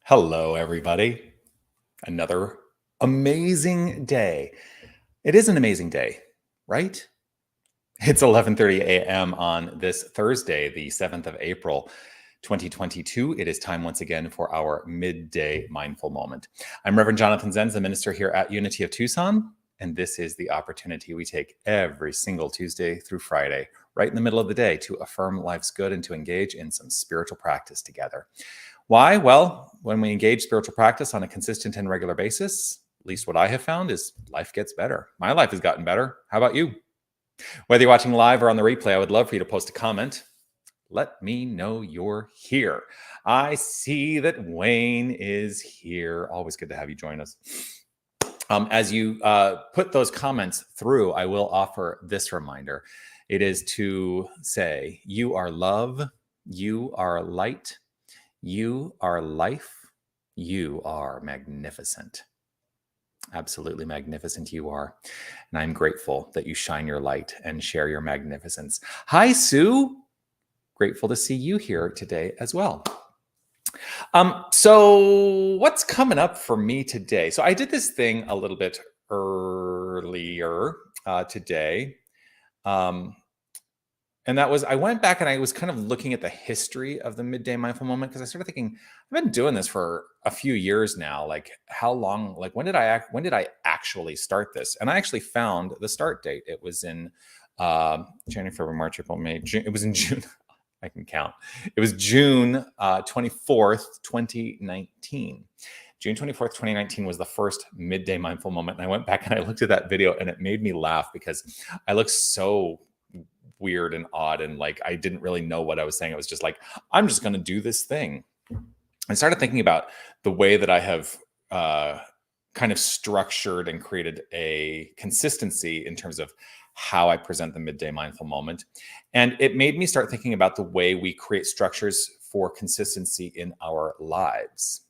Hello, everybody. Another amazing day. It is an amazing day, right? It's 11:30 a.m. on this Thursday, the 7th of April, 2022. It is time once again for our Midday Mindful Moment. I'm Reverend Jonathan Zenz, the minister here at Unity of Tucson, and this is the opportunity we take every single Tuesday through Friday, right in the middle of the day, to affirm life's good and to engage in some spiritual practice together. Why? Well, when we engage spiritual practice on a consistent and regular basis, at least what I have found is life gets better. My life has gotten better. How about you? Whether you're watching live or on the replay, I would love for you to post a comment. Let me know you're here. I see that Wayne is here. Always good to have you join us. As you put those comments through, I will offer this reminder. It is to say, you are love, you are light, you are life. You are magnificent. Absolutely magnificent you are. And I'm grateful that you shine your light and share your magnificence. Hi, Sue. Grateful to see you here today as well. So what's coming up for me today? So I did this thing a little bit earlier today. And that was, I went back and I was kind of looking at the history of the Midday Mindful Moment because I started thinking, I've been doing this for a few years now. Like how long, like when did I actually start this? And I actually found the start date. It was in January, February, March, April, May, June. It was in June. I can count. It was June 24th, 2019. June 24th, 2019 was the first Midday Mindful Moment. And I went back and I looked at that video and it made me laugh because I look so weird and odd and like I didn't really know what I was saying. It was just like, I'm just going to do this thing. I started thinking about the way that I have kind of structured and created a consistency in terms of how I present the Midday Mindful Moment. And it made me start thinking about the way we create structures for consistency in our lives.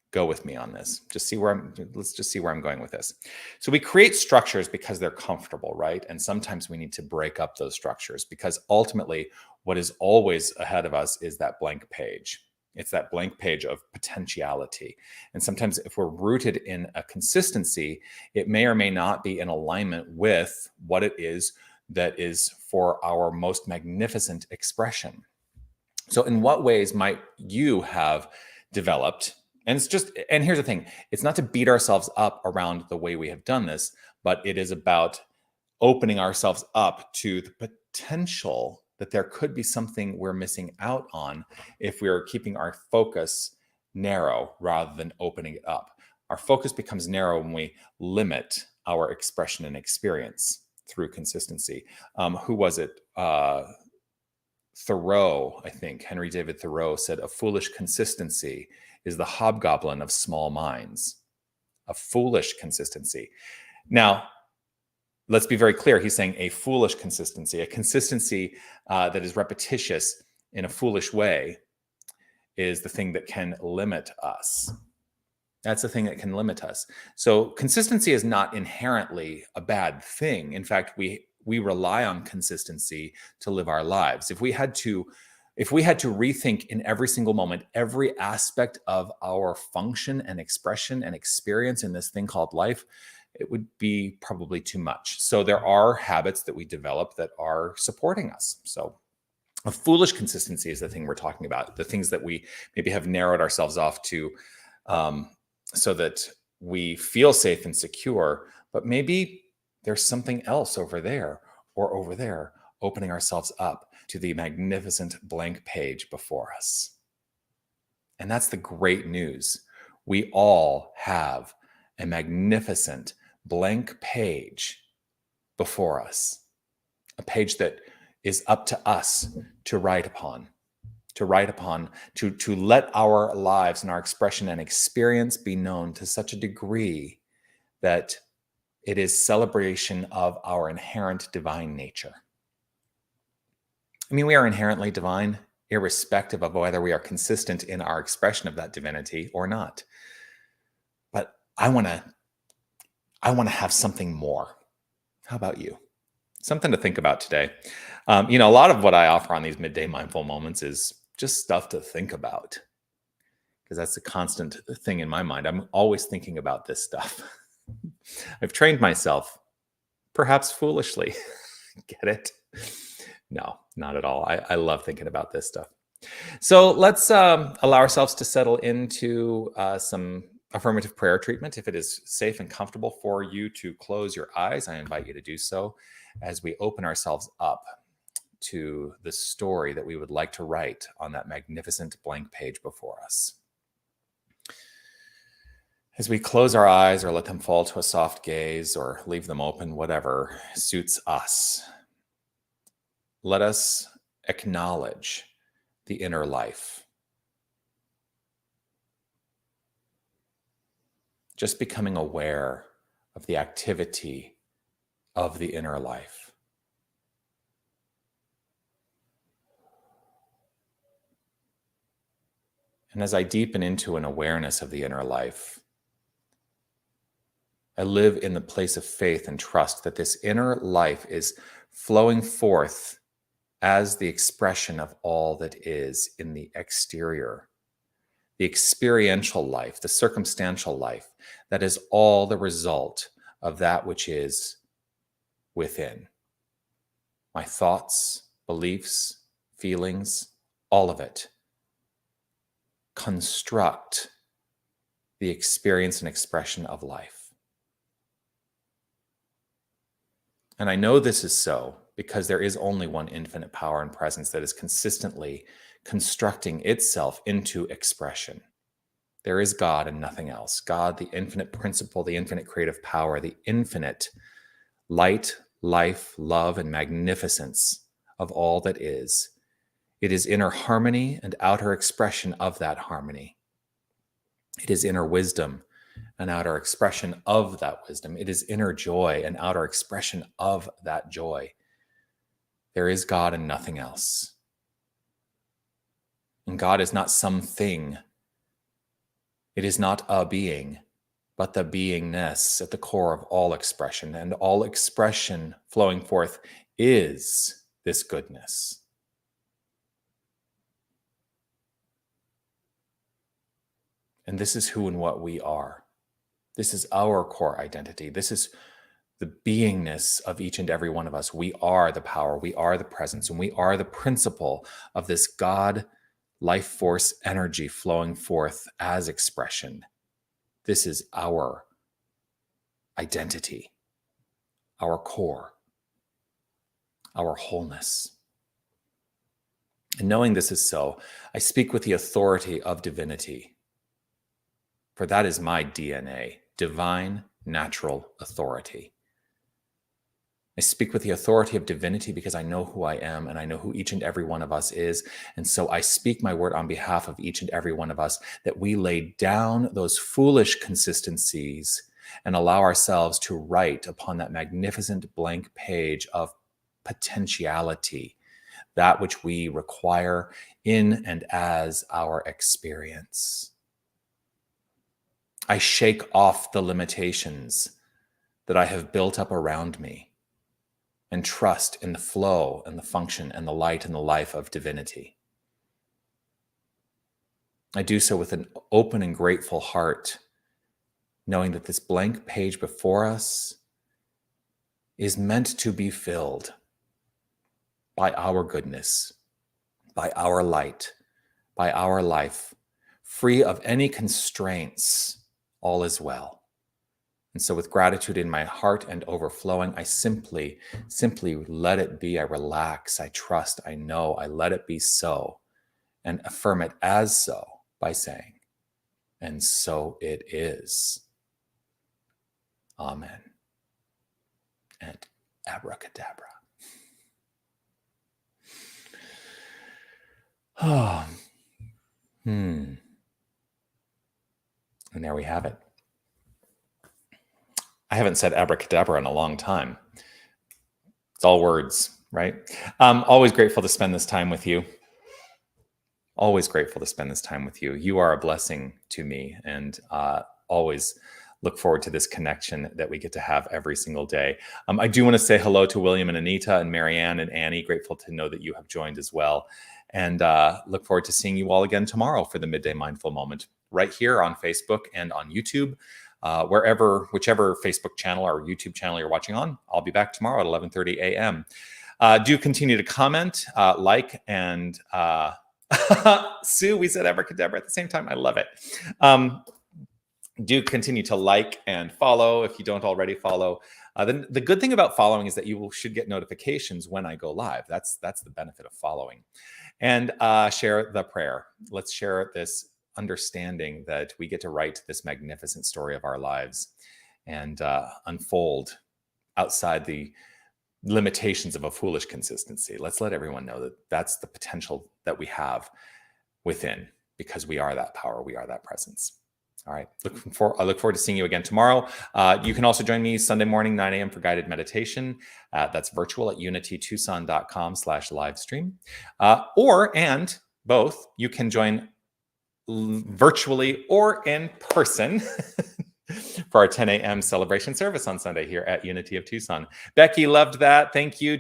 Go with me on this. Let's just see where I'm going with this. So we create structures because they're comfortable, right? And sometimes we need to break up those structures because ultimately what is always ahead of us is that blank page. It's that blank page of potentiality. And sometimes if we're rooted in a consistency, it may or may not be in alignment with what it is that is for our most magnificent expression. So in what ways might you have developed? And here's the thing, it's not to beat ourselves up around the way we have done this, but it is about opening ourselves up to the potential that there could be something we're missing out on if we're keeping our focus narrow rather than opening it up. Our focus becomes narrow when we limit our expression and experience through consistency. Who was it? Thoreau, I think, Henry David Thoreau said, a foolish consistency is the hobgoblin of small minds. A foolish consistency. Now, let's be very clear. He's saying a foolish consistency, a consistency that is repetitious in a foolish way is the thing that can limit us. That's the thing that can limit us. So consistency is not inherently a bad thing. In fact, we rely on consistency to live our lives. If we had to rethink in every single moment, every aspect of our function and expression and experience in this thing called life, it would be probably too much. So there are habits that we develop that are supporting us. So a foolish consistency is the thing we're talking about, the things that we maybe have narrowed ourselves off to so that we feel safe and secure, but maybe there's something else over there or over there, opening ourselves up to the magnificent blank page before us. And that's the great news. We all have a magnificent blank page before us, a page that is up to us to write upon, to let our lives and our expression and experience be known to such a degree that it is celebration of our inherent divine nature. I mean, we are inherently divine, irrespective of whether we are consistent in our expression of that divinity or not. But I want to have something more. How about you? Something to think about today. A lot of what I offer on these Midday Mindful Moments is just stuff to think about. because that's a constant thing in my mind. I'm always thinking about this stuff. I've trained myself, perhaps foolishly. Get it? No, not at all. I love thinking about this stuff. So let's allow ourselves to settle into some affirmative prayer treatment. If it is safe and comfortable for you to close your eyes, I invite you to do so as we open ourselves up to the story that we would like to write on that magnificent blank page before us. As we close our eyes or let them fall to a soft gaze or leave them open, whatever suits us, let us acknowledge the inner life. Just becoming aware of the activity of the inner life. And as I deepen into an awareness of the inner life, I live in the place of faith and trust that this inner life is flowing forth as the expression of all that is in the exterior. The experiential life, the circumstantial life, that is all the result of that which is within. My thoughts, beliefs, feelings, all of it construct the experience and expression of life. And I know this is so because there is only one infinite power and presence that is consistently constructing itself into expression. There is God and nothing else. God, the infinite principle, the infinite creative power, the infinite light, life, love, and magnificence of all that is. It is inner harmony and outer expression of that harmony. It is inner wisdom and outer expression of that wisdom. It is inner joy and outer expression of that joy. There is God and nothing else. And God is not something. It is not a being, but the beingness at the core of all expression. And all expression flowing forth is this goodness. And this is who and what we are. This is our core identity. This is the beingness of each and every one of us. We are the power, we are the presence, and we are the principle of this God life force energy flowing forth as expression. This is our identity, our core, our wholeness. And knowing this is so, I speak with the authority of divinity. For that is my DNA, divine, natural authority. I speak with the authority of divinity because I know who I am and I know who each and every one of us is. And so I speak my word on behalf of each and every one of us that we lay down those foolish consistencies and allow ourselves to write upon that magnificent blank page of potentiality, that which we require in and as our experience. I shake off the limitations that I have built up around me and trust in the flow and the function and the light and the life of divinity. I do so with an open and grateful heart, knowing that this blank page before us is meant to be filled by our goodness, by our light, by our life, free of any constraints. All is well. And so with gratitude in my heart and overflowing, I simply let it be. I relax, I trust, I know, I let it be so, and affirm it as so by saying, and so it is. Amen. And abracadabra. Oh. And there we have it. I haven't said abracadabra in a long time. It's all words, right? I'm always grateful to spend this time with you. Always grateful to spend this time with you. You are a blessing to me, and always look forward to this connection that we get to have every single day. I do want to say hello to William and Anita and Marianne and Annie. Grateful to know that you have joined as well. And look forward to seeing you all again tomorrow for the Midday Mindful Moment. right here on Facebook and on YouTube. Whichever Facebook channel or YouTube channel you're watching on, I'll be back tomorrow at 11:30 a.m. Do continue to comment, like, and Sue, we said abracadabra at the same time. I love it. Do continue to like and follow if you don't already follow. Then the good thing about following is that you should get notifications when I go live. That's the benefit of following. And share the prayer. Let's share this understanding that we get to write this magnificent story of our lives and unfold outside the limitations of a foolish consistency. Let's let everyone know that that's the potential that we have within, because we are that power, we are that presence. All right. I look forward to seeing you again tomorrow. You can also join me Sunday morning, 9 a.m. for guided meditation. That's virtual at unitytucson.com/livestream. And both, you can join virtually or in person for our 10 a.m. celebration service on Sunday here at Unity of Tucson. Becky, loved that. Thank you.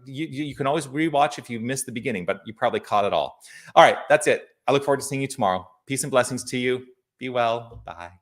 You can always rewatch if you missed the beginning, but you probably caught it all. All right, that's it. I look forward to seeing you tomorrow. Peace and blessings to you. Be well. Bye.